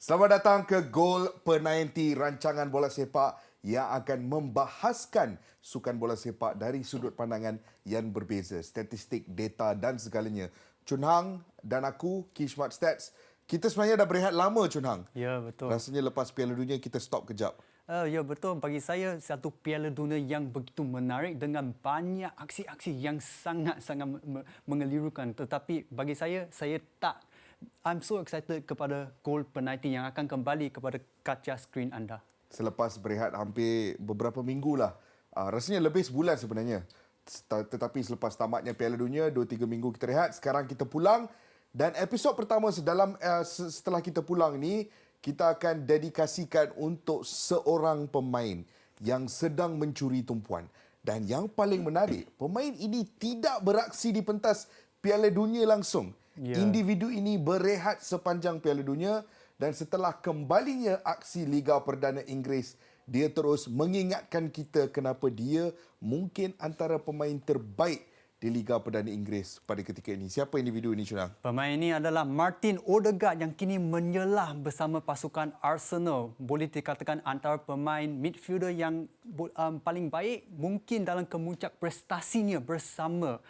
Selamat datang ke Gol Penanti, rancangan bola sepak yang akan membahaskan sukan bola sepak dari sudut pandangan yang berbeza, statistik, data dan segalanya. Chun Hang dan aku, Kishmat Stats, kita sebenarnya dah berehat lama, Chun Hang. Ya, betul. Rasanya lepas Piala Dunia kita stop kejap. Ya, betul. Bagi saya, satu Piala Dunia yang begitu menarik dengan banyak aksi-aksi yang sangat-sangat mengelirukan. Tetapi bagi saya tak. I'm so excited kepada gol penalti yang akan kembali kepada kaca skrin anda. Selepas berehat hampir beberapa minggu lah. Rasanya lebih sebulan sebenarnya. Tetapi selepas tamatnya Piala Dunia, 2-3 minggu kita rehat. Sekarang kita pulang. Dan episod pertama setelah kita pulang ni, kita akan dedikasikan untuk seorang pemain yang sedang mencuri tumpuan. Dan yang paling menarik, pemain ini tidak beraksi di pentas Piala Dunia langsung. Individu ini berehat sepanjang Piala Dunia dan setelah kembalinya aksi Liga Perdana Inggeris, dia terus mengingatkan kita kenapa dia mungkin antara pemain terbaik di Liga Perdana Inggeris pada ketika ini. Siapa individu ini, Cunang? Pemain ini adalah Martin Odegaard yang kini menyelah bersama pasukan Arsenal. Boleh dikatakan antara pemain midfielder yang paling baik mungkin dalam kemuncak prestasinya bersama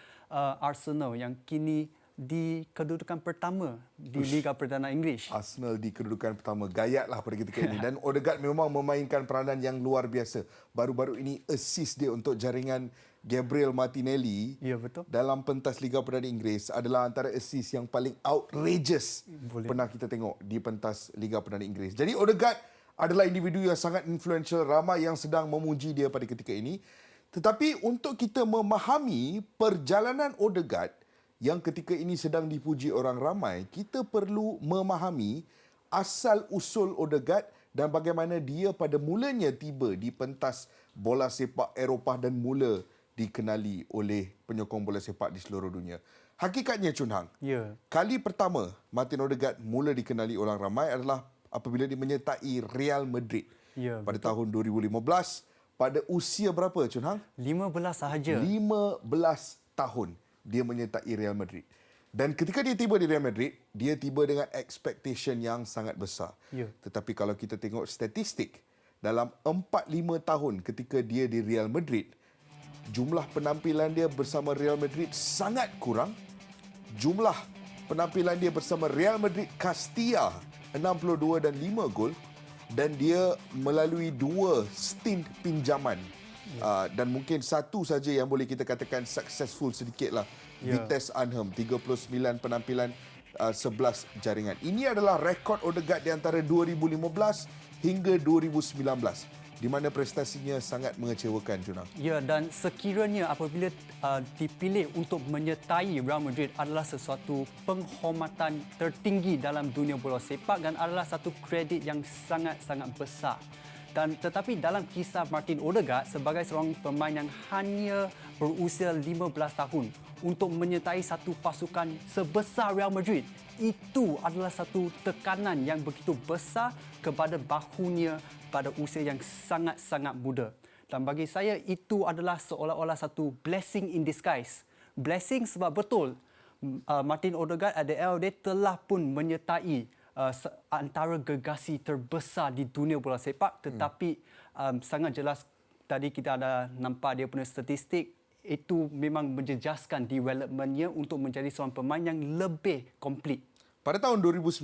Arsenal yang kini di kedudukan pertama di Liga Perdana Inggeris. Arsenal di kedudukan pertama. Gayatlah pada ketika ini. Dan Odegaard memang memainkan peranan yang luar biasa. Baru-baru ini assist dia untuk jaringan Gabriel Martinelli. Ya, betul. Dalam pentas Liga Perdana Inggeris adalah antara assist yang paling outrageous pernah kita tengok di pentas Liga Perdana Inggeris. Jadi Odegaard adalah individu yang sangat influential. Ramai yang sedang memuji dia pada ketika ini. Tetapi untuk kita memahami perjalanan Odegaard yang ketika ini sedang dipuji orang ramai, kita perlu memahami asal-usul Odegaard dan bagaimana dia pada mulanya tiba di pentas bola sepak Eropah dan mula dikenali oleh penyokong bola sepak di seluruh dunia. Hakikatnya, Chun Hang, kali pertama Martin Odegaard mula dikenali orang ramai adalah apabila dia menyertai Real Madrid pada tahun 2015. Pada usia berapa, Chun Hang? 15 sahaja. 15 tahun dia menyertai Real Madrid. Dan ketika dia tiba di Real Madrid, dia tiba dengan expectation yang sangat besar. Tetapi kalau kita tengok statistik, dalam 4-5 tahun ketika dia di Real Madrid, jumlah penampilan dia bersama Real Madrid sangat kurang. Jumlah penampilan dia bersama Real Madrid Castilla, 62 dan 5 gol. Dan dia melalui 2 stint pinjaman. Dan mungkin satu saja yang boleh kita katakan successful sedikitlah. Vitesse Arnhem, 39 penampilan, 11 jaringan. Ini adalah rekod Odegaard di antara 2015 hingga 2019, di mana prestasinya sangat mengecewakan, Junang. Ya, dan sekiranya apabila dipilih untuk menyertai Real Madrid adalah sesuatu penghormatan tertinggi dalam dunia bola sepak dan adalah satu kredit yang sangat-sangat besar. Tetapi dalam kisah Martin Odegaard sebagai seorang pemain yang hanya berusia 15 tahun untuk menyertai satu pasukan sebesar Real Madrid, itu adalah satu tekanan yang begitu besar kepada bahunya pada usia yang sangat-sangat muda. Dan bagi saya itu adalah seolah-olah satu blessing in disguise. Blessing sebab betul Martin Odegaard at the end of the day telah pun menyertai antara gegasi terbesar di dunia bola sepak, tetapi sangat jelas tadi kita ada nampak dia punya statistik, itu memang menjejaskan developmentnya untuk menjadi seorang pemain yang lebih komplit. Pada tahun 2019,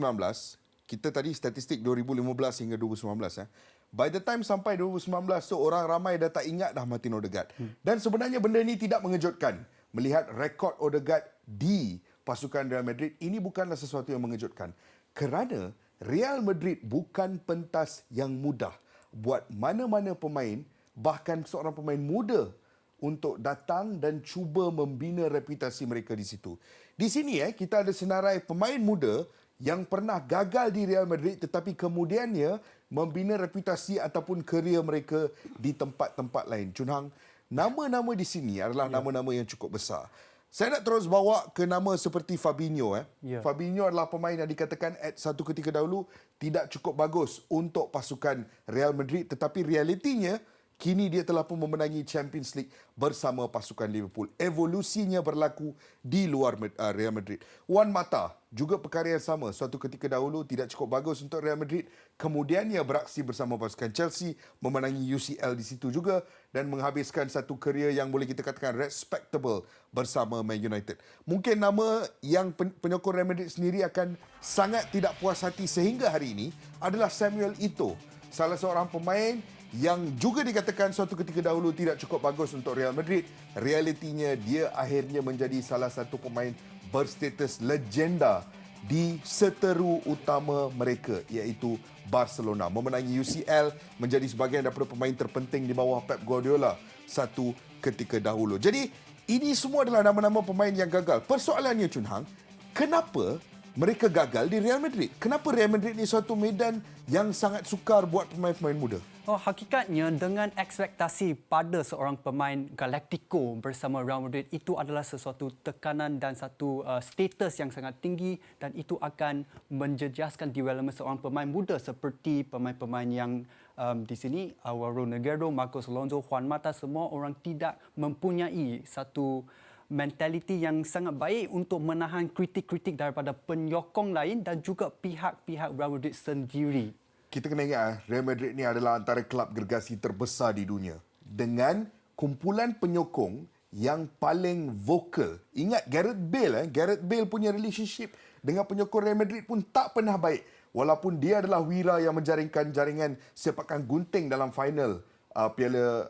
kita tadi statistik 2015 hingga 2019. By the time sampai 2019 tu, orang ramai dah tak ingat dah Martin Odegaard. Dan sebenarnya benda ni tidak mengejutkan. Melihat rekod Odegaard di pasukan Real Madrid, ini bukanlah sesuatu yang mengejutkan. Kerana Real Madrid bukan pentas yang mudah buat mana-mana pemain, bahkan seorang pemain muda, untuk datang dan cuba membina reputasi mereka di situ. Di sini kita ada senarai pemain muda yang pernah gagal di Real Madrid tetapi kemudiannya membina reputasi ataupun kerjaya mereka di tempat-tempat lain. Chun Hang, nama-nama di sini adalah nama-nama yang cukup besar. Saya nak terus bawa ke nama seperti Fabinho. Fabinho adalah pemain yang dikatakan at satu ketika dahulu tidak cukup bagus untuk pasukan Real Madrid, tetapi realitinya Kini dia telah pun memenangi Champions League bersama pasukan Liverpool. Evolusinya berlaku di luar Real Madrid. Juan Mata juga perkara yang sama. Suatu ketika dahulu tidak cukup bagus untuk Real Madrid. Kemudian ia beraksi bersama pasukan Chelsea, memenangi UCL di situ juga dan menghabiskan satu kerjaya yang boleh kita katakan respectable bersama Man United. Mungkin nama yang penyokong Real Madrid sendiri akan sangat tidak puas hati sehingga hari ini adalah Samuel Eto'o, salah seorang pemain yang juga dikatakan suatu ketika dahulu tidak cukup bagus untuk Real Madrid. Realitinya dia akhirnya menjadi salah satu pemain berstatus legenda di seteru utama mereka iaitu Barcelona. Memenangi UCL, menjadi sebahagian daripada pemain terpenting di bawah Pep Guardiola satu ketika dahulu. Jadi ini semua adalah nama-nama pemain yang gagal. Persoalannya Chun Hang, kenapa mereka gagal di Real Madrid? Kenapa Real Madrid ni suatu medan yang sangat sukar buat pemain-pemain muda? Hakikatnya dengan ekspektasi pada seorang pemain Galactico bersama Real Madrid itu adalah sesuatu tekanan dan satu status yang sangat tinggi dan itu akan menjejaskan development seorang pemain muda seperti pemain-pemain yang di sini Alvaro Negredo, Marcos Alonso, Juan Mata, semua orang tidak mempunyai satu mentaliti yang sangat baik untuk menahan kritik-kritik daripada penyokong lain dan juga pihak-pihak Real Madrid sendiri. Kita kena ingat, Real Madrid ni adalah antara kelab gergasi terbesar di dunia dengan kumpulan penyokong yang paling vokal. Ingat Gareth Bale, Gareth Bale punya relationship dengan penyokong Real Madrid pun tak pernah baik. Walaupun dia adalah wira yang menjaringkan jaringan sepakan gunting dalam final Piala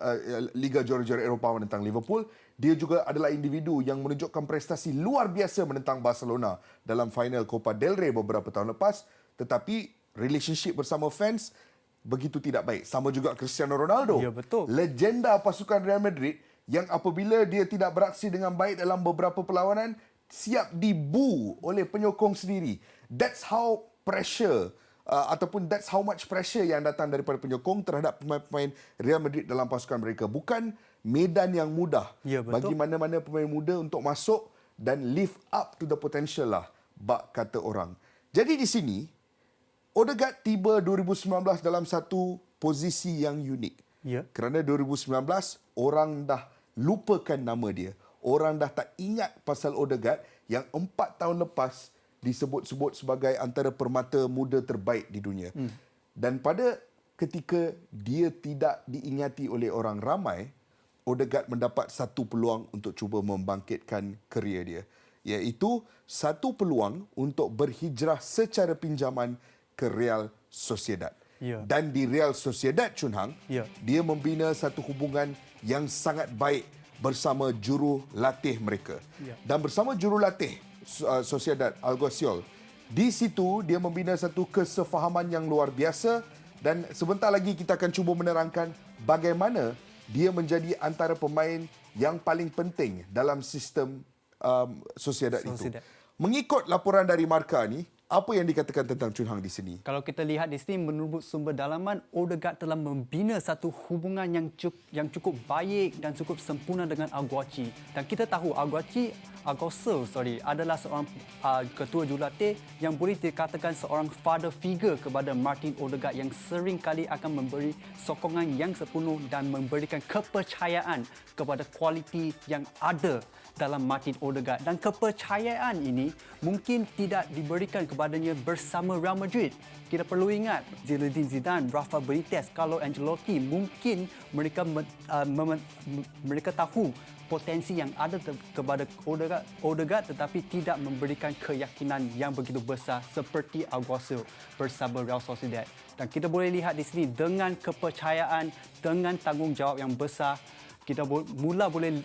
Liga Juara-Juara Eropah menentang Liverpool, dia juga adalah individu yang menunjukkan prestasi luar biasa menentang Barcelona dalam final Copa del Rey beberapa tahun lepas. Tetapi relationship bersama fans begitu tidak baik. Sama juga Cristiano Ronaldo. Ya, betul. Legenda pasukan Real Madrid yang apabila dia tidak beraksi dengan baik dalam beberapa perlawanan, siap dibu oleh penyokong sendiri. That's how pressure ataupun that's how much pressure yang datang daripada penyokong terhadap pemain-pemain Real Madrid dalam pasukan mereka. Bukan medan yang mudah ya, bagi mana-mana pemain muda untuk masuk dan live up to the potential lah, bak kata orang. Jadi di sini Odegaard tiba 2019 dalam satu posisi yang unik. Ya. Kerana 2019, orang dah lupakan nama dia. Orang dah tak ingat pasal Odegaard yang 4 tahun lepas disebut-sebut sebagai antara permata muda terbaik di dunia. Dan pada ketika dia tidak diingati oleh orang ramai, Odegaard mendapat satu peluang untuk cuba membangkitkan kerjaya dia. Iaitu satu peluang untuk berhijrah secara pinjaman ke Real Sociedad. Ya. Dan di Real Sociedad, Chun Hang, Ya. dia membina satu hubungan yang sangat baik bersama juru latih mereka. Ya. Dan bersama juru latih Sociedad, Alguacil, di situ dia membina satu kesefahaman yang luar biasa dan sebentar lagi kita akan cuba menerangkan bagaimana dia menjadi antara pemain yang paling penting dalam sistem Sociedad itu. Mengikut laporan dari Marca ni, apa yang dikatakan tentang Chun Hang di sini? Kalau kita lihat di sini menurut sumber dalaman, Odegaard telah membina satu hubungan yang cukup baik dan cukup sempurna dengan Alguacil. Dan kita tahu Alguacil adalah seorang ketua jurulatih yang boleh dikatakan seorang father figure kepada Martin Odegaard yang sering kali akan memberi sokongan yang sepenuh dan memberikan kepercayaan kepada kualiti yang ada dalam Martin Odegaard. Dan kepercayaan ini mungkin tidak diberikan kepadanya bersama Real Madrid. Kita perlu ingat Zinedine Zidane, Rafa Benitez, Carlo Ancelotti, mungkin mereka tahu potensi yang ada kepada Odegaard tetapi tidak memberikan keyakinan yang begitu besar seperti Alguacil bersama Real Sociedad. Dan kita boleh lihat di sini dengan kepercayaan, dengan tanggungjawab yang besar, kita mula boleh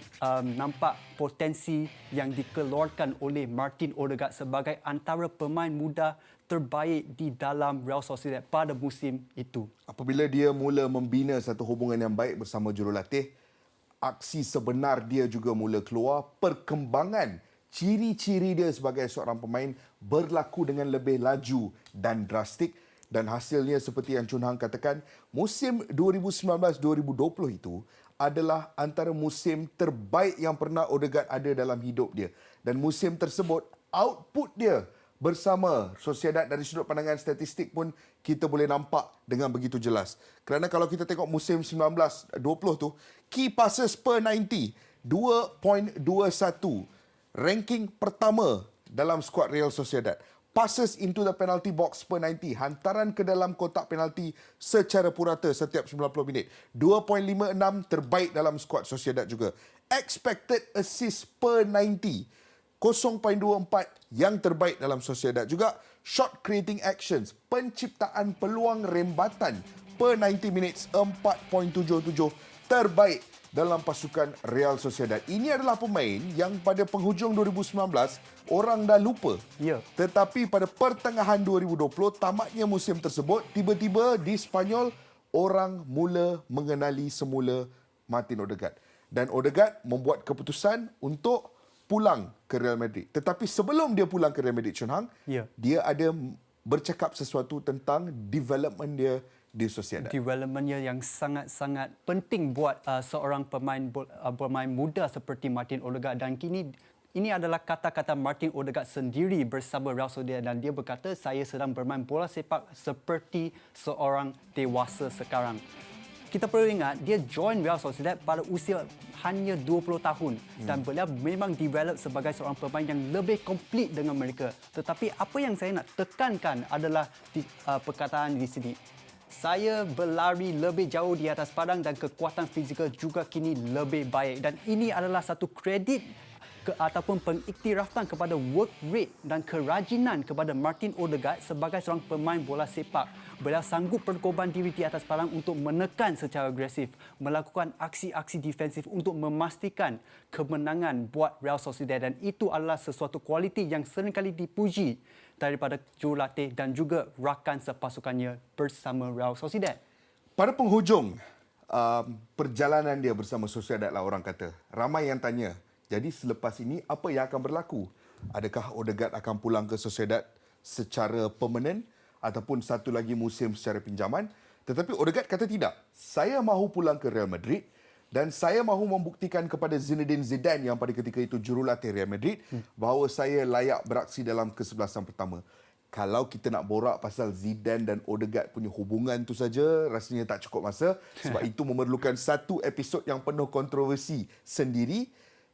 nampak potensi yang dikeluarkan oleh Martin Odegaard sebagai antara pemain muda terbaik di dalam Real Sociedad pada musim itu. Apabila dia mula membina satu hubungan yang baik bersama jurulatih, aksi sebenar dia juga mula keluar. Perkembangan ciri-ciri dia sebagai seorang pemain berlaku dengan lebih laju dan drastik. Dan hasilnya seperti yang Chun Hang katakan, musim 2019-2020 itu adalah antara musim terbaik yang pernah Odegaard ada dalam hidup dia. Dan musim tersebut, output dia bersama Sociedad dari sudut pandangan statistik pun kita boleh nampak dengan begitu jelas. Kerana kalau kita tengok musim 19-20 tu, key passes per 90, 2.21. Ranking pertama dalam skuad Real Sociedad. Passes into the penalty box per 90. Hantaran ke dalam kotak penalti secara purata setiap 90 minit. 2.56 terbaik dalam skuad Sociedad juga. Expected assist per 90. 0.24 yang terbaik dalam Sociedad juga. Shot creating actions. Penciptaan peluang rembatan per 90 minutes. 4.77 terbaik dalam pasukan Real Sociedad. Ini adalah pemain yang pada penghujung 2019 orang dah lupa. Ya. Tetapi pada pertengahan 2020 tamatnya musim tersebut, tiba-tiba di Spanyol orang mula mengenali semula Martin Odegaard. Dan Odegaard membuat keputusan untuk pulang ke Real Madrid. Tetapi sebelum dia pulang ke Real Madrid, Chun Hang, Ya. dia ada bercakap sesuatu tentang development dia di Sociedad. Developmentnya yang sangat-sangat penting buat seorang pemain muda seperti Martin Odegaard, dan kini ini adalah kata-kata Martin Odegaard sendiri bersama Real Sociedad, dan dia berkata, saya sedang bermain bola sepak seperti seorang dewasa sekarang. Kita perlu ingat, dia join Real Sociedad pada usia hanya 20 tahun dan beliau memang develop sebagai seorang pemain yang lebih komplit dengan mereka. Tetapi apa yang saya nak tekankan adalah perkataan di sini. Saya berlari lebih jauh di atas padang dan kekuatan fizikal juga kini lebih baik. Dan ini adalah satu kredit ataupun pengiktirafan kepada work rate dan kerajinan kepada Martin Odegaard sebagai seorang pemain bola sepak. Beliau sanggup berkorban diri di atas padang untuk menekan secara agresif, melakukan aksi-aksi defensif untuk memastikan kemenangan buat Real Sociedad, dan itu adalah sesuatu kualiti yang seringkali dipuji daripada jurulatih dan juga rakan sepasukannya bersama Real Sociedad. Pada penghujung perjalanan dia bersama Sociedad lah orang kata, ramai yang tanya, jadi selepas ini apa yang akan berlaku? Adakah Odegaard akan pulang ke Sociedad secara permanent ataupun satu lagi musim secara pinjaman? Tetapi Odegaard kata tidak. Saya mahu pulang ke Real Madrid dan saya mahu membuktikan kepada Zinedine Zidane yang pada ketika itu jurulatih Real Madrid bahawa saya layak beraksi dalam kesebelasan pertama. Kalau kita nak borak pasal Zidane dan Odegaard punya hubungan tu saja, rasanya tak cukup masa. Sebab itu memerlukan satu episod yang penuh kontroversi sendiri.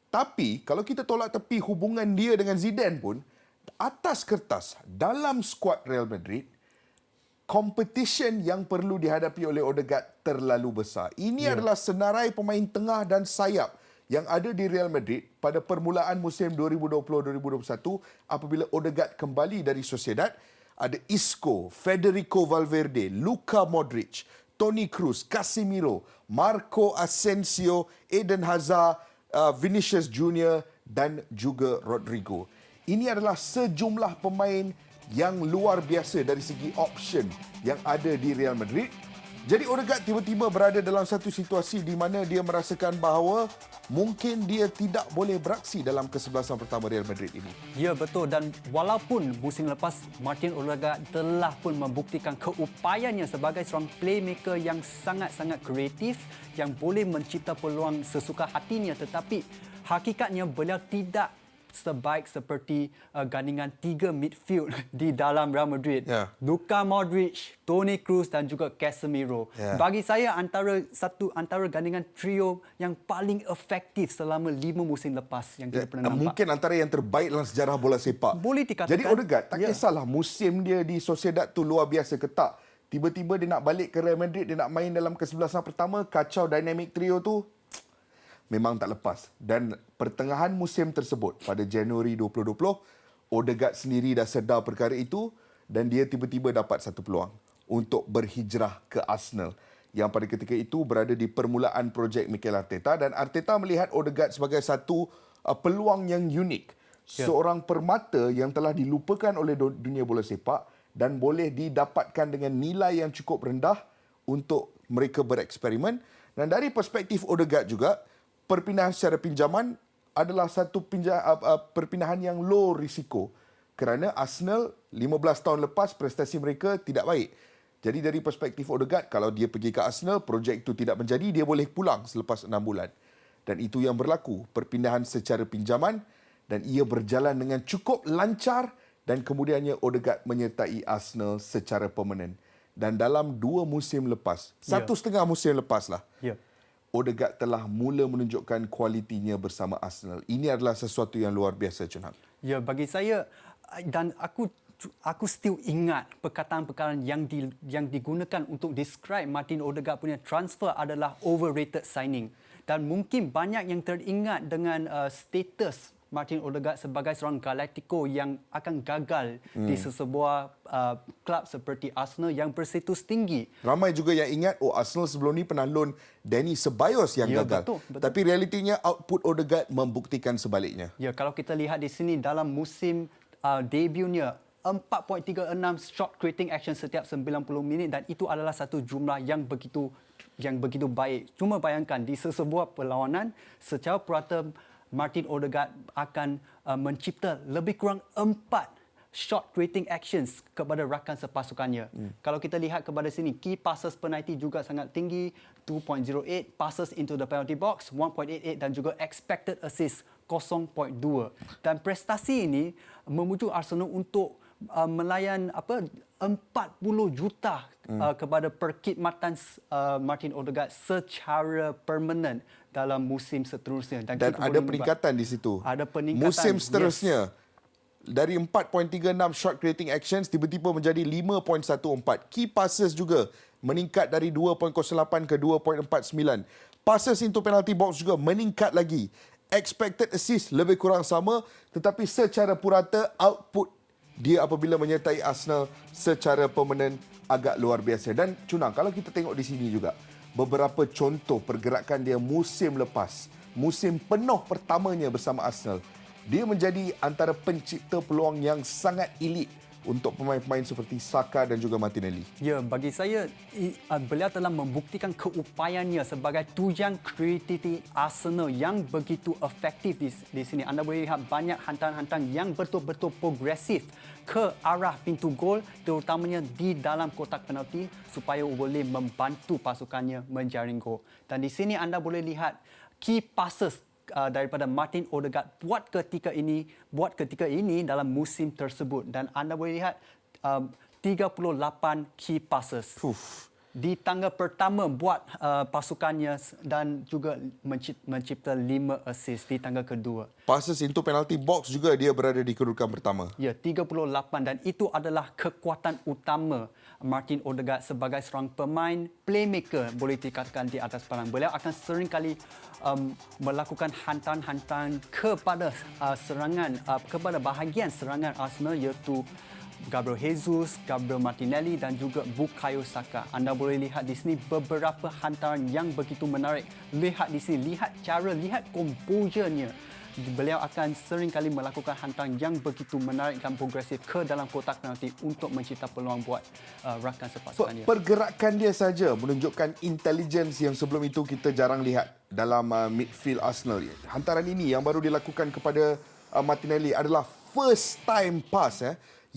Tapi kalau kita tolak tepi hubungan dia dengan Zidane pun, atas kertas dalam skuad Real Madrid, competition yang perlu dihadapi oleh Odegaard terlalu besar. Ini adalah senarai pemain tengah dan sayap yang ada di Real Madrid pada permulaan musim 2020-2021 apabila Odegaard kembali dari Sociedad. Ada Isco, Federico Valverde, Luka Modric, Toni Kroos, Casemiro, Marco Asensio, Eden Hazard, Vinicius Junior dan juga Rodrigo. Ini adalah sejumlah pemain yang luar biasa dari segi option yang ada di Real Madrid. Jadi Odegaard tiba-tiba berada dalam satu situasi di mana dia merasakan bahawa mungkin dia tidak boleh beraksi dalam kesebelasan pertama Real Madrid ini. Ya, betul. Dan walaupun musim lepas Martin Odegaard telah pun membuktikan keupayanya sebagai seorang playmaker yang sangat-sangat kreatif, yang boleh mencipta peluang sesuka hatinya, tetapi hakikatnya beliau tidak sebaik seperti gandingan tiga midfield di dalam Real Madrid. Ya. Luka Modric, Toni Kroos dan juga Casemiro. Ya. Bagi saya antara gandingan trio yang paling efektif selama 5 musim lepas yang kita pernah nampak. Mungkin antara yang terbaik dalam sejarah bola sepak. Boleh dikatakan. Jadi Odegaard tak kisahlah musim dia di Sociedad tu luar biasa ke tak. Tiba-tiba dia nak balik ke Real Madrid, dia nak main dalam kesebelasan pertama, kacau dynamic trio tu. Memang tak lepas. Dan pertengahan musim tersebut, pada Januari 2020, Odegaard sendiri dah sedar perkara itu dan dia tiba-tiba dapat satu peluang untuk berhijrah ke Arsenal yang pada ketika itu berada di permulaan projek Mikel Arteta, dan Arteta melihat Odegaard sebagai satu peluang yang unik. Seorang permata yang telah dilupakan oleh dunia bola sepak dan boleh didapatkan dengan nilai yang cukup rendah untuk mereka bereksperimen. Dan dari perspektif Odegaard juga, perpindahan secara pinjaman adalah satu perpindahan yang low risiko kerana Arsenal 15 tahun lepas prestasi mereka tidak baik. Jadi dari perspektif Odegaard, kalau dia pergi ke Arsenal, projek itu tidak menjadi, dia boleh pulang selepas 6 bulan. Dan itu yang berlaku, perpindahan secara pinjaman, dan ia berjalan dengan cukup lancar dan kemudiannya Odegaard menyertai Arsenal secara permanen. Dan dalam 2 musim lepas, 1,5 musim lepas lah, Odegaard telah mula menunjukkan kualitinya bersama Arsenal. Ini adalah sesuatu yang luar biasa, Chun Hang. Ya, bagi saya, dan aku still ingat perkataan-perkataan yang digunakan untuk describe Martin Odegaard punya transfer adalah overrated signing. Dan mungkin banyak yang teringat dengan status Martin Odegaard sebagai seorang Galactico yang akan gagal di sesebuah klub seperti Arsenal yang berstatus tinggi. Ramai juga yang ingat, Arsenal sebelum ni pernah loan Danny Ceballos yang gagal. Betul. Tapi realitinya output Odegaard membuktikan sebaliknya. Ya, kalau kita lihat di sini dalam musim debutnya 4.36 shot creating action setiap 90 minit dan itu adalah satu jumlah yang begitu baik. Cuma bayangkan di sesebuah perlawanan secara purata Martin Odegaard akan mencipta lebih kurang 4 shot creating actions kepada rakan sepasukannya. Kalau kita lihat kepada sini, key passes penalti juga sangat tinggi, 2.08, passes into the penalty box 1.88 dan juga expected assist 0.2. Dan prestasi ini memujuk Arsenal untuk melayan 40 juta kepada perkhidmatan Martin Odegaard secara permanent dalam musim seterusnya. Dan ada peningkatan di situ. Ada peningkatan. Musim seterusnya, dari 4.36 shot creating actions, tiba-tiba menjadi 5.14. Key passes juga meningkat dari 2.08 ke 2.49. Passes into penalty box juga meningkat lagi. Expected assist lebih kurang sama, tetapi secara purata output dia apabila menyertai Arsenal secara permanen agak luar biasa. Dan Cunang, kalau kita tengok di sini juga, beberapa contoh pergerakan dia musim lepas, musim penuh pertamanya bersama Arsenal, dia menjadi antara pencipta peluang yang sangat elit untuk pemain-pemain seperti Saka dan juga Martinelli. Ya, bagi saya beliau telah membuktikan keupayanya sebagai tujang kreativiti Arsenal yang begitu efektif di sini. Anda boleh lihat banyak hantaran-hantaran yang betul-betul progresif ke arah pintu gol, terutamanya di dalam kotak penalti supaya boleh membantu pasukannya menjaring gol. Dan di sini anda boleh lihat key passes daripada Martin Odegaard buat ketika ini dalam musim tersebut, dan anda boleh lihat 38 key passes. Di tangga pertama buat pasukannya dan juga mencipta 5 assist di tangga kedua. Passes into penalty box juga dia berada di kedudukan pertama. Ya, 38, dan itu adalah kekuatan utama Martin Odegaard sebagai seorang pemain playmaker, boleh dikatakan di atas palang. Beliau akan sering kali melakukan hantaran-hantaran kepada kepada bahagian serangan Arsenal, iaitu Gabriel Jesus, Gabriel Martinelli dan juga Bukayo Saka. Anda boleh lihat di sini beberapa hantaran yang begitu menarik. Lihat di sini, lihat composure-nya. Beliau akan sering kali melakukan hantaran yang begitu menarik dan progresif ke dalam kotak penalti untuk mencipta peluang buat rakan sepasukannya. Pergerakan dia saja menunjukkan intelligence yang sebelum itu kita jarang lihat dalam midfield Arsenal. Hantaran ini yang baru dilakukan kepada Martinelli adalah first time pass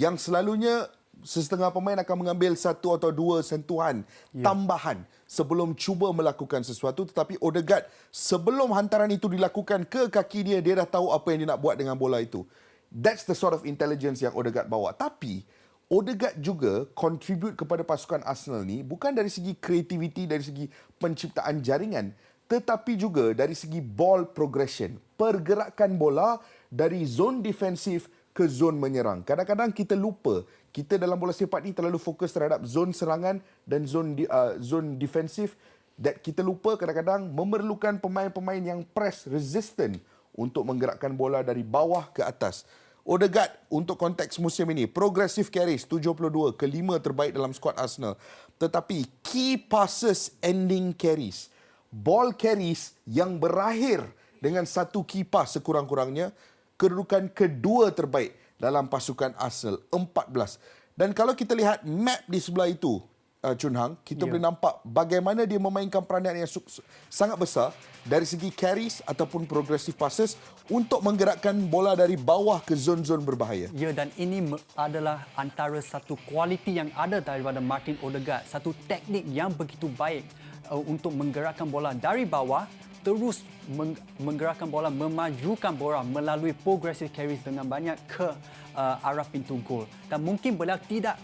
yang selalunya setengah pemain akan mengambil 1 atau 2 sentuhan tambahan sebelum cuba melakukan sesuatu, tetapi Odegaard sebelum hantaran itu dilakukan ke kaki dia dah tahu apa yang dia nak buat dengan bola itu. That's the sort of intelligence yang Odegaard bawa. Tapi Odegaard juga contribute kepada pasukan Arsenal ni bukan dari segi creativity, dari segi penciptaan jaringan, tetapi juga dari segi ball progression, pergerakan bola dari zone defensif ke zon menyerang. Kadang-kadang kita lupa, kita dalam bola sepak ni terlalu fokus terhadap zon serangan dan zon defensif, that kita lupa kadang-kadang memerlukan pemain-pemain yang press resistant untuk menggerakkan bola dari bawah ke atas. Odegaard untuk konteks musim ini, progressive carries 72, kelima terbaik dalam skuad Arsenal. Tetapi key passes ending carries, ball carries yang berakhir dengan satu key pass sekurang-kurangnya, kedudukan kedua terbaik dalam pasukan Arsenal, 14. Dan kalau kita lihat map di sebelah itu, Chun Hang, kita boleh nampak bagaimana dia memainkan peranan yang sangat besar dari segi carries ataupun progressive passes untuk menggerakkan bola dari bawah ke zon-zon berbahaya. Ya, dan ini adalah antara satu kualiti yang ada daripada Martin Odegaard, satu teknik yang begitu baik untuk menggerakkan bola dari bawah terus menggerakkan bola, memajukan bola melalui progressive carries dengan banyak ke arah pintu gol. Dan mungkin beliau tidak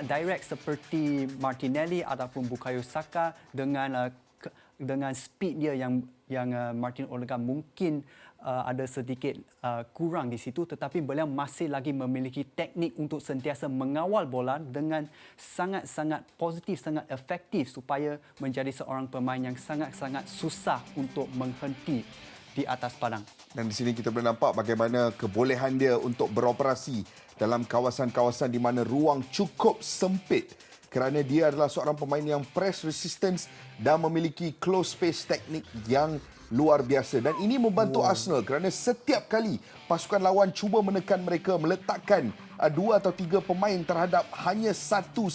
direct seperti Martinelli ataupun Bukayo Saka dengan speed dia yang Martin Odegaard mungkin ada sedikit kurang di situ, tetapi beliau masih lagi memiliki teknik untuk sentiasa mengawal bola dengan sangat-sangat positif, sangat efektif supaya menjadi seorang pemain yang sangat-sangat susah untuk menghenti di atas padang. Dan di sini kita boleh nampak bagaimana kebolehan dia untuk beroperasi dalam kawasan-kawasan di mana ruang cukup sempit, kerana dia adalah seorang pemain yang press resistance dan memiliki close space teknik yang luar biasa. Dan ini membantu Arsenal kerana setiap kali pasukan lawan cuba menekan mereka, meletakkan 2 atau 3 pemain terhadap hanya satu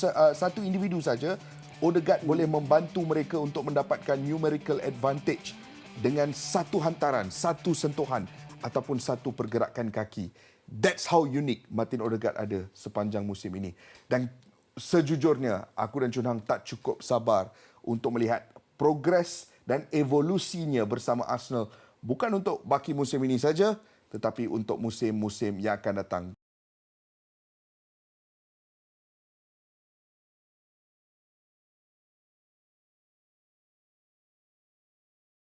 individu saja, Odegaard boleh membantu mereka untuk mendapatkan numerical advantage dengan satu hantaran, satu sentuhan ataupun satu pergerakan kaki. That's how unique Martin Odegaard ada sepanjang musim ini. Dan sejujurnya, aku dan Chun Hang tak cukup sabar untuk melihat progres dan evolusinya bersama Arsenal. Bukan untuk baki musim ini saja, tetapi untuk musim-musim yang akan datang.